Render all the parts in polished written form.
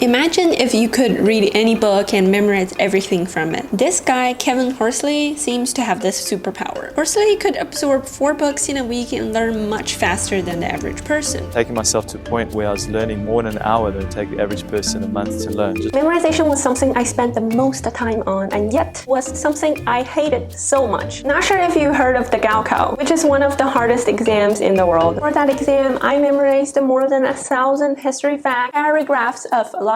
Imagine if you could read any book and memorize everything from it. This guy, Kevin Horsley, seems to have this superpower. Horsley could absorb 4 books in a week and learn much faster than the average person. Taking myself to a point where I was learning more in an hour than it take the average person a month to learn. Memorization was something I spent the most time on, and yet was something I hated so much. Not sure if you heard of the Gaokao, which is one of the hardest exams in the world. For that exam, I memorized more than 1,000 history facts, paragraphs of philosophies,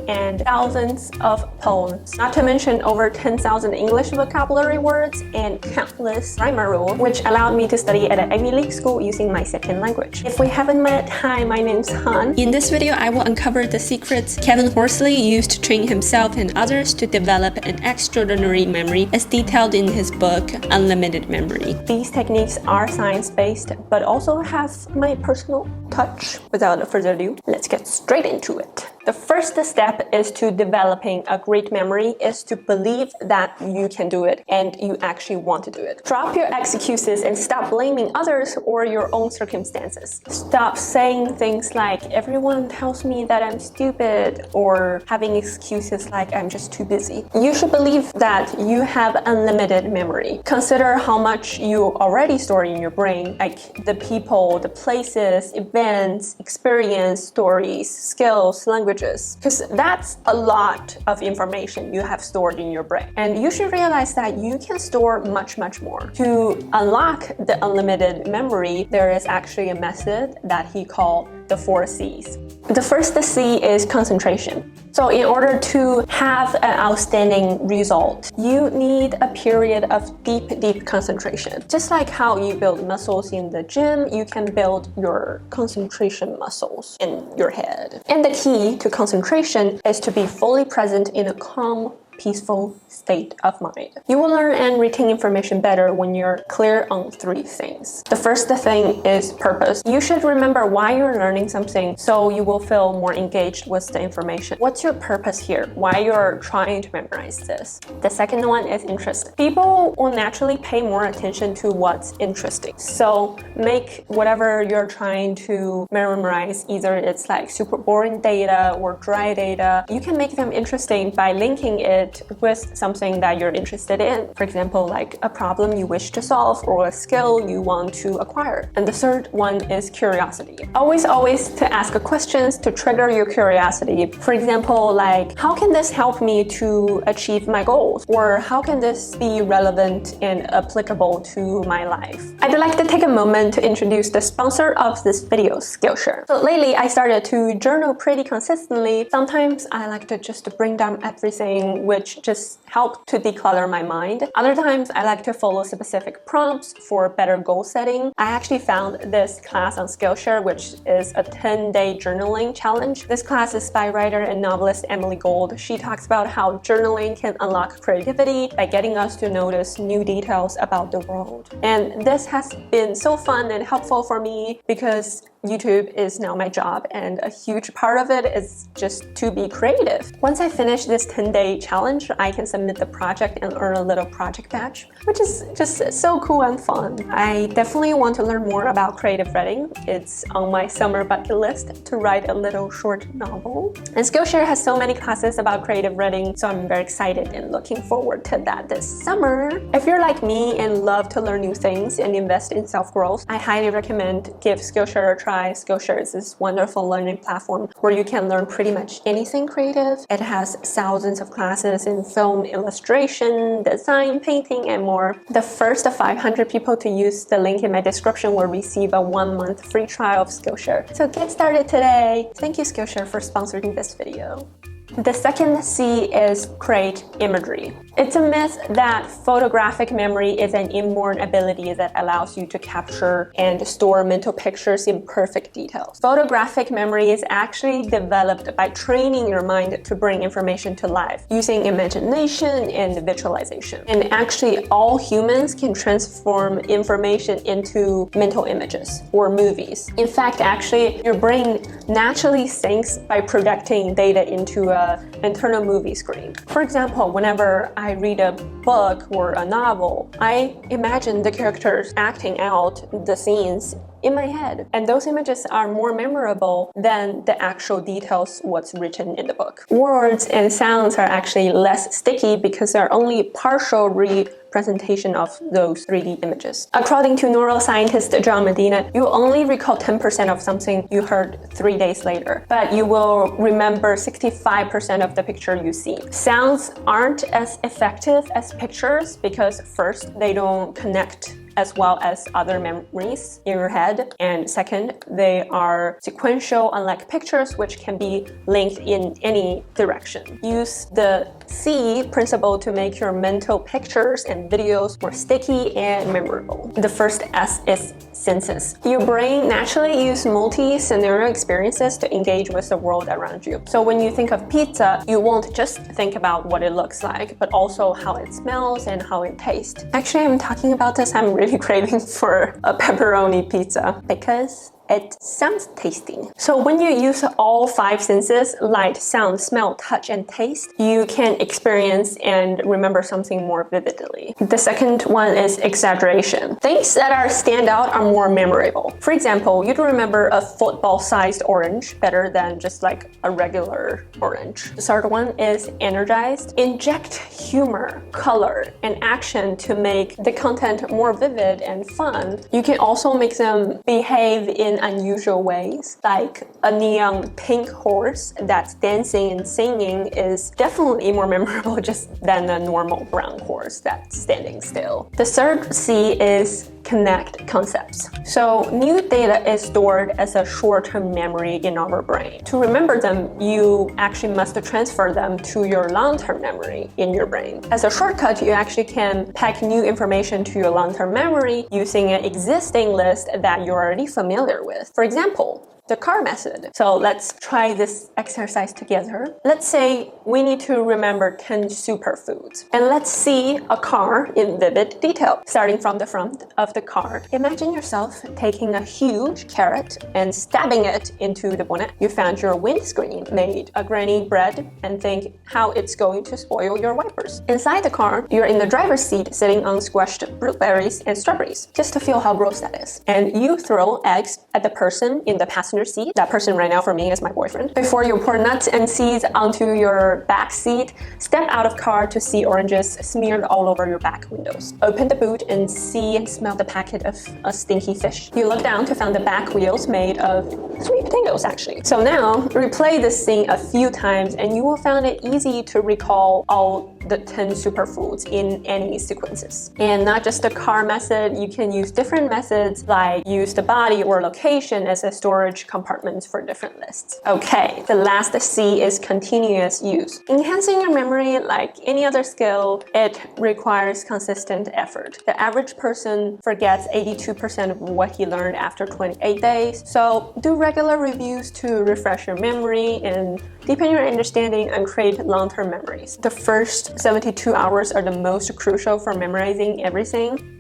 and thousands of poems. Not to mention over 10,000 English vocabulary words and countless grammar rules, which allowed me to study at an Ivy League school using my second language. If we haven't met, hi, my name's Han. In this video, I will uncover the secrets Kevin Horsley used to train himself and others to develop an extraordinary memory as detailed in his book, Unlimited Memory. These techniques are science-based, but also have my personal touch. Without further ado, let's get straight into it. The first step is to developing a great memory is to believe that you can do it and you actually want to do it. Drop your excuses and stop blaming others or your own circumstances. Stop saying things like, everyone tells me that I'm stupid, or having excuses like I'm just too busy. You should believe that you have unlimited memory. Consider how much you already store in your brain, like the people, the places, events, experience, stories, skills, languages. Because that's a lot of information you have stored in your brain. And you should realize that you can store much more. To unlock the unlimited memory, there is actually a method that he called the 4 C's. The first C is concentration. So in order to have an outstanding result, you need a period of deep concentration. Just like how you build muscles in the gym, you can build your concentration muscles in your head. And the key to concentration is to be fully present in a calm, peaceful state of mind. You will learn and retain information better when you're clear on 3 things. The first thing is purpose. You should remember why you're learning something so you will feel more engaged with the information. What's your purpose here? Why you're trying to memorize this? The second one is interest. People will naturally pay more attention to what's interesting. So make whatever you're trying to memorize, either it's like super boring data or dry data, you can make them interesting by linking it with something that you're interested in. For example, like a problem you wish to solve or a skill you want to acquire. And the third one is curiosity. Always to ask questions to trigger your curiosity. For example, like, how can this help me to achieve my goals? Or how can this be relevant and applicable to my life? I'd like to take a moment to introduce the sponsor of this video, Skillshare. So lately, I started to journal pretty consistently. Sometimes I like to just bring down everything which just help to declutter my mind. Other times I like to follow specific prompts for better goal setting. I actually found this class on Skillshare, which is a 10-day journaling challenge. This class is by writer and novelist Emily Gold. She talks about how journaling can unlock creativity by getting us to notice new details about the world. And this has been so fun and helpful for me because YouTube is now my job, and a huge part of it is just to be creative. Once I finish this 10-day challenge, I can submit the project and earn a little project badge, which is just so cool and fun. I definitely want to learn more about creative writing. It's on my summer bucket list to write a little short novel. And Skillshare has so many classes about creative writing, so I'm very excited and looking forward to that this summer. If you're like me and love to learn new things and invest in self-growth, I highly recommend give Skillshare a try. Skillshare is this wonderful learning platform where you can learn pretty much anything creative. It has thousands of classes in film, illustration, design, painting, and more. The first 500 people to use the link in my description will receive a 1-month free trial of Skillshare. So get started today. Thank you, Skillshare, for sponsoring this video. The second C is create imagery. It's a myth that photographic memory is an inborn ability that allows you to capture and store mental pictures in perfect details. Photographic memory is actually developed by training your mind to bring information to life using imagination and visualization. And actually, all humans can transform information into mental images or movies. In fact, actually, your brain naturally syncs by projecting data into an internal movie screen. For example, whenever I read a book or a novel, I imagine the characters acting out the scenes in my head. And those images are more memorable than the actual details what's written in the book. Words and sounds are actually less sticky because they're only partial representation of those 3D images. According to neuroscientist John Medina, you only recall 10% of something you heard 3 days later, but you will remember 65% of the picture you see. Sounds aren't as effective as pictures because first, they don't connect as well as other memories in your head. And second, they are sequential, unlike pictures, which can be linked in any direction. Use the C principle to make your mental pictures and videos more sticky and memorable. The first S is senses. Your brain naturally uses multi-scenario experiences to engage with the world around you. So when you think of pizza, you won't just think about what it looks like, but also how it smells and how it tastes. Actually, I'm talking about this, I'm really craving for a pepperoni pizza because it sounds tasty. So when you use all 5 senses, light, sound, smell, touch, and taste, you can experience and remember something more vividly. The second one is exaggeration. Things that are stand out are more memorable. For example, you'd remember a football-sized orange better than just like a regular orange. The third one is energized. Inject humor, color, and action to make the content more vivid and fun. You can also make them behave in unusual ways, like a neon pink horse that's dancing and singing is definitely more memorable just than a normal brown horse that's standing still. The third C is connect concepts. So new data is stored as a short-term memory in our brain. To remember them, you actually must transfer them to your long-term memory in your brain. As a shortcut, you actually can pack new information to your long-term memory using an existing list that you're already familiar with. For example, the car method. So let's try this exercise together. Let's say we need to remember 10 superfoods. And let's see a car in vivid detail. Starting from the front of the car, imagine yourself taking a huge carrot and stabbing it into the bonnet. You found your windscreen, made a granny bread, and think how it's going to spoil your wipers. Inside the car, you're in the driver's seat sitting on squashed blueberries and strawberries, just to feel how gross that is. And you throw eggs at the person in the passenger seat. That person right now for me is my boyfriend. Before you pour nuts and seeds onto your back seat, step out of car to see oranges smeared all over your back windows. Open the boot and see and smell the packet of a stinky fish. You look down to find the back wheels made of sweet potatoes actually. So now replay this scene a few times and you will find it easy to recall all the 10 superfoods in any sequences. And not just the car method, you can use different methods like use the body or location as a storage compartments for different lists. Okay, the last C is continuous use. Enhancing your memory, like any other skill, it requires consistent effort. The average person forgets 82% of what he learned after 28 days. So do regular reviews to refresh your memory and deepen your understanding and create long-term memories. The first 72 hours are the most crucial for memorizing everything.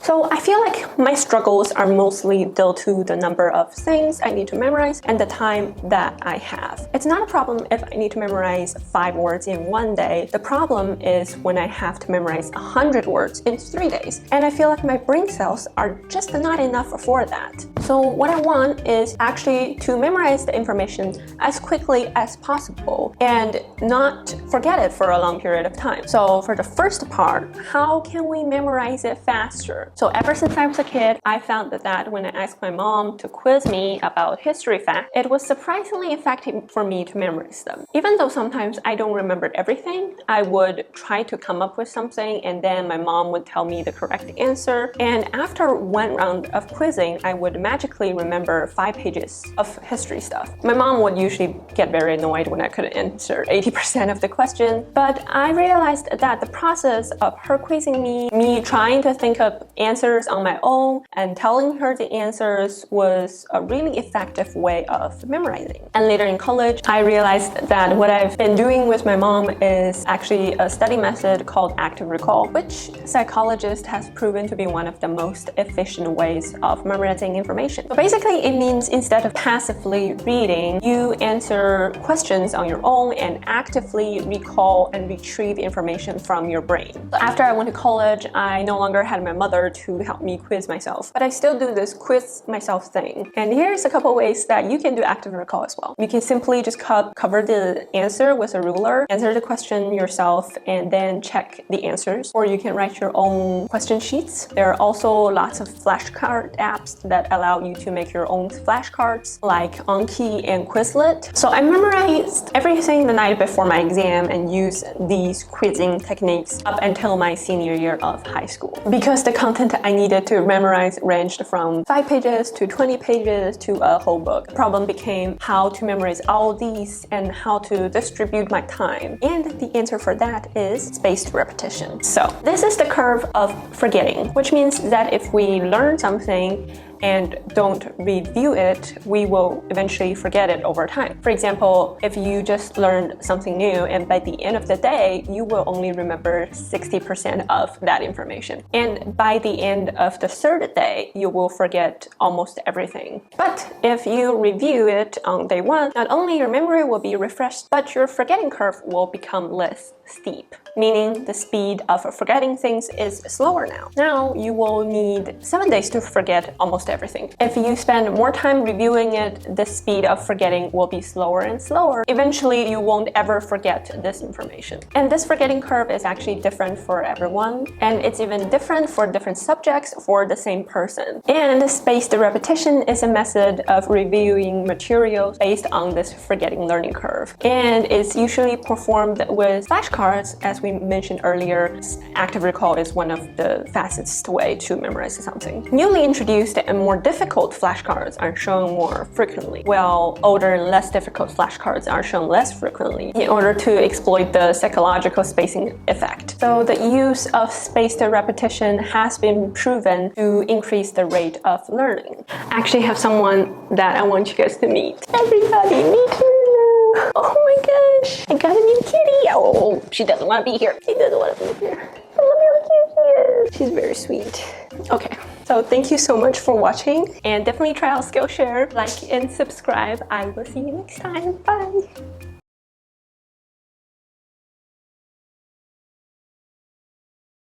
So I feel like my struggles are mostly due to the number of things I need to memorize and the time that I have. It's not a problem if I need to memorize 5 words in 1 day. The problem is when I have to memorize 100 words in 3 days. And I feel like my brain cells are just not enough for that. So what I want is actually to memorize the information as quickly as possible and not forget it for a long period of time. So for the first part, how can we memorize it faster? So ever since I was a kid, I found that when I asked my mom to quiz me about history facts, it was surprisingly effective for me to memorize them. Even though sometimes I don't remember everything, I would try to come up with something and then my mom would tell me the correct answer. And after 1 round of quizzing, I would magically remember 5 pages of history stuff. My mom would usually get very annoyed when I couldn't answer 80% of the question, but I realized that the process of her quizzing me trying to think of answers on my own and telling her the answers was a really effective way of memorizing. And later in college, I realized that what I've been doing with my mom is actually a study method called active recall, which psychologist has proven to be one of the most efficient ways of memorizing information. So basically, it means instead of passively reading, you answer questions on your own and actively recall and retrieve information from your brain. So after I went to college, I no longer had my mother to help me quiz myself, but I still do this quiz myself thing. And here's a couple ways that you can do active recall as well. You can simply just cover the answer with a ruler, answer the question yourself, and then check the answers. Or you can write your own question sheets. There are also lots of flashcard apps that allow you to make your own flashcards, like Anki and Quizlet. So I memorized everything the night before my exam and used these quizzing techniques up until my senior year of high school. Because the content I needed to memorize ranged from 5 pages to 20 pages to a whole book. The problem became how to memorize all these and how to distribute my time. And the answer for that is spaced repetition. So this is the curve of forgetting, which means that if we learn something and don't review it, we will eventually forget it over time. For example, if you just learned something new and by the end of the day, you will only remember 60% of that information. And by the end of the third day, you will forget almost everything. But if you review it on day one, not only your memory will be refreshed, but your forgetting curve will become less steep, meaning the speed of forgetting things is slower now. Now you will need 7 days to forget almost everything. If you spend more time reviewing it, the speed of forgetting will be slower and slower. Eventually, you won't ever forget this information. And this forgetting curve is actually different for everyone, and it's even different for different subjects for the same person. And spaced repetition is a method of reviewing materials based on this forgetting learning curve. And it's usually performed with flashcards, as we mentioned earlier. Active recall is one of the fastest way to memorize something. Newly introduced and more difficult flashcards are shown more frequently, while older and less difficult flashcards are shown less frequently in order to exploit the psychological spacing effect. So the use of spaced repetition has been proven to increase the rate of learning. I actually have someone that I want you guys to meet. Everybody, meet her! Oh my gosh, I got a new kitty. Oh, she doesn't want to be here. She doesn't want to be here. I love how cute she is. She's very sweet. Okay, so thank you so much for watching, and definitely try out Skillshare. Like and subscribe. I will see you next time. Bye.